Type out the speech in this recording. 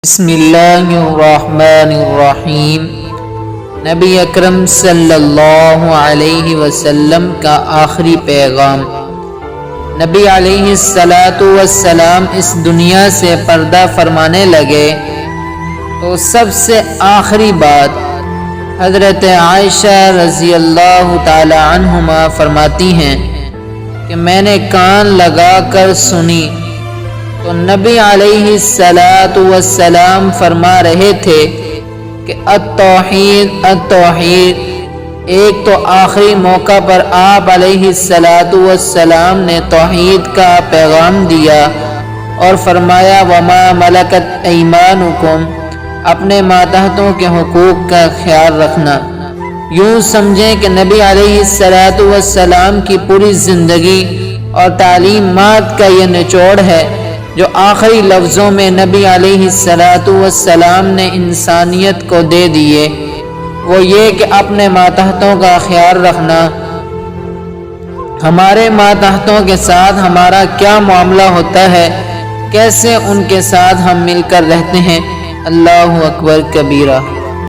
بسم اللہ الرحمن الرحیم۔ نبی اکرم صلی اللہ علیہ وسلم کا آخری پیغام۔ نبی علیہ السلام اس دنیا سے پردہ فرمانے لگے تو سب سے آخری بات حضرت عائشہ رضی اللہ تعالی عنہما فرماتی ہیں کہ میں نے کان لگا کر سنی تو نبی علیہ السلام فرما رہے تھے کہ التوحید التوحید۔ ایک تو آخری موقع پر آپ علیہ السلام نے توحید کا پیغام دیا اور فرمایا وما ملکت ایمانکم، اپنے ماتحتوں کے حقوق کا خیال رکھنا۔ یوں سمجھیں کہ نبی علیہ السلام کی پوری زندگی اور تعلیمات کا یہ نچوڑ ہے جو آخری لفظوں میں نبی علیہ السلام نے انسانیت کو دے دیے، وہ یہ کہ اپنے ماتحتوں کا خیال رکھنا۔ ہمارے ماتحتوں کے ساتھ ہمارا کیا معاملہ ہوتا ہے، کیسے ان کے ساتھ ہم مل کر رہتے ہیں۔ اللہ اکبر کبیرہ۔